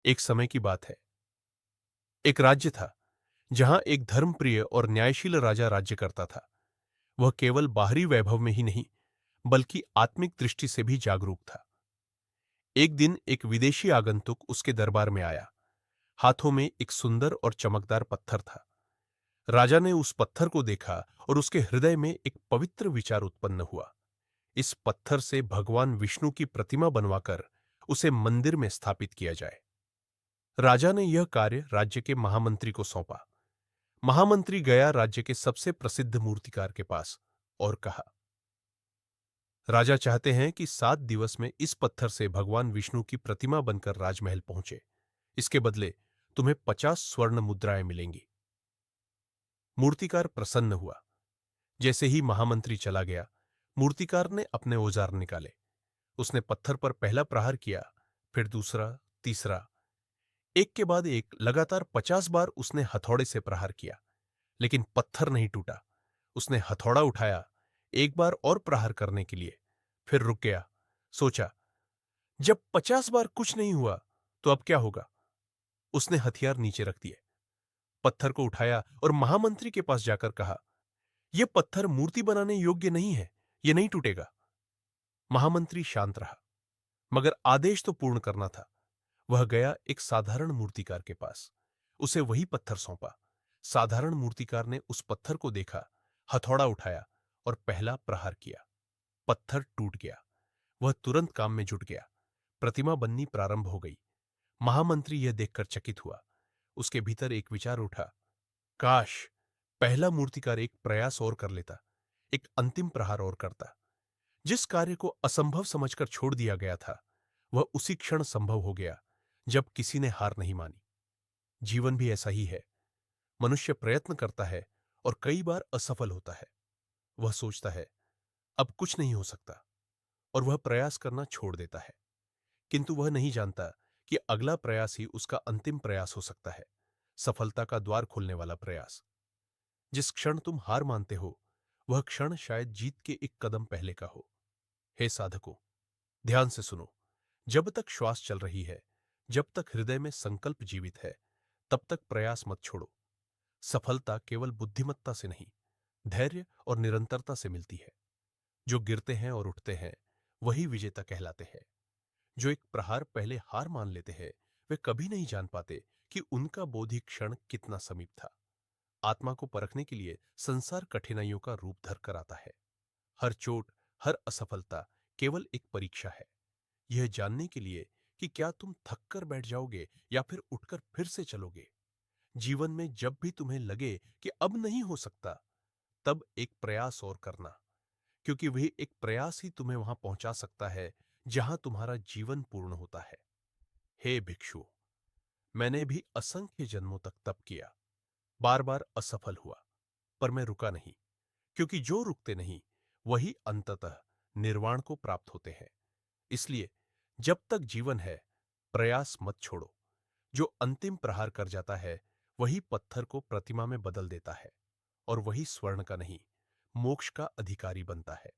एक समय की बात है। एक राज्य था जहां एक धर्मप्रिय और न्यायशील राजा राज्य करता था। वह केवल बाहरी वैभव में ही नहीं बल्कि आत्मिक दृष्टि से भी जागरूक था। एक दिन एक विदेशी आगंतुक उसके दरबार में आया। हाथों में एक सुंदर और चमकदार पत्थर था। राजा ने उस पत्थर को देखा और उसके हृदय में एक पवित्र विचार उत्पन्न हुआ। इस पत्थर से भगवान विष्णु की प्रतिमा बनवाकर उसे मंदिर में स्थापित किया जाए। राजा ने यह कार्य राज्य के महामंत्री को सौंपा। महामंत्री गया राज्य के सबसे प्रसिद्ध मूर्तिकार के पास और कहा, राजा चाहते हैं कि 7 दिवस में इस पत्थर से भगवान विष्णु की प्रतिमा बनकर राजमहल पहुंचे। इसके बदले तुम्हें 50 स्वर्ण मुद्राएं मिलेंगी। मूर्तिकार प्रसन्न हुआ। जैसे ही महामंत्री चला गया, मूर्तिकार ने अपने औजार निकाले। उसने पत्थर पर पहला प्रहार किया, फिर दूसरा, तीसरा। एक के बाद एक लगातार 50 बार उसने हथौड़े से प्रहार किया, लेकिन पत्थर नहीं टूटा। उसने हथौड़ा उठाया, एक बार और प्रहार करने के लिए, फिर रुक गया। सोचा, जब 50 बार कुछ नहीं हुआ, तो अब क्या होगा? उसने हथियार नीचे रख दिए, पत्थर को उठाया और महामंत्री के पास जाकर कहा, यह पत्थर मूर्ति बनाने योग्य नहीं है, यह नहीं टूटेगा। महामंत्री शांत रहा, मगर आदेश तो पूर्ण करना था। वह गया एक साधारण मूर्तिकार के पास। उसे वही पत्थर सौंपा। साधारण मूर्तिकार ने उस पत्थर को देखा, हथौड़ा उठाया और पहला प्रहार किया। पत्थर टूट गया। वह तुरंत काम में जुट गया। प्रतिमा बननी प्रारंभ हो गई। महामंत्री यह देखकर चकित हुआ। उसके भीतर एक विचार उठा, काश पहला मूर्तिकार एक प्रयास और कर लेता, एक अंतिम प्रहार और करता। जिस कार्य को असंभव समझकर छोड़ दिया गया था, वह उसी क्षण संभव हो गया जब किसी ने हार नहीं मानी। जीवन भी ऐसा ही है। मनुष्य प्रयत्न करता है और कई बार असफल होता है। वह सोचता है, अब कुछ नहीं हो सकता, और वह प्रयास करना छोड़ देता है। किंतु वह नहीं जानता कि अगला प्रयास ही उसका अंतिम प्रयास हो सकता है, सफलता का द्वार खोलने वाला प्रयास। जिस क्षण तुम हार मानते हो, वह क्षण शायद जीत के एक कदम पहले का हो। हे साधकों, ध्यान से सुनो। जब तक श्वास चल रही है, जब तक हृदय में संकल्प जीवित है, तब तक प्रयास मत छोड़ो। सफलता केवल बुद्धिमत्ता से नहीं, धैर्य और निरंतरता से मिलती है। जो गिरते हैं और उठते हैं, वही विजेता कहलाते हैं। जो एक प्रहार पहले हार मान लेते हैं, वे कभी नहीं जान पाते कि उनका बोधि क्षण कितना समीप था। आत्मा को परखने के लिए संसार कठिनाइयों का रूप धर कर आता है। हर चोट, हर असफलता केवल एक परीक्षा है, यह जानने के लिए कि क्या तुम थक कर बैठ जाओगे या फिर उठकर फिर से चलोगे। जीवन में जब भी तुम्हें लगे कि अब नहीं हो सकता, तब एक प्रयास और करना, क्योंकि वही एक प्रयास ही तुम्हें वहां पहुंचा सकता है जहां तुम्हारा जीवन पूर्ण होता है। हे भिक्षु, मैंने भी असंख्य जन्मों तक तप किया, बार बार असफल हुआ, पर मैं रुका नहीं, क्योंकि जो रुकते नहीं वही अंततः निर्वाण को प्राप्त होते हैं। इसलिए जब तक जीवन है, प्रयास मत छोड़ो। जो अंतिम प्रहार कर जाता है, वही पत्थर को प्रतिमा में बदल देता है, और वही स्वर्ण का नहीं, मोक्ष का अधिकारी बनता है।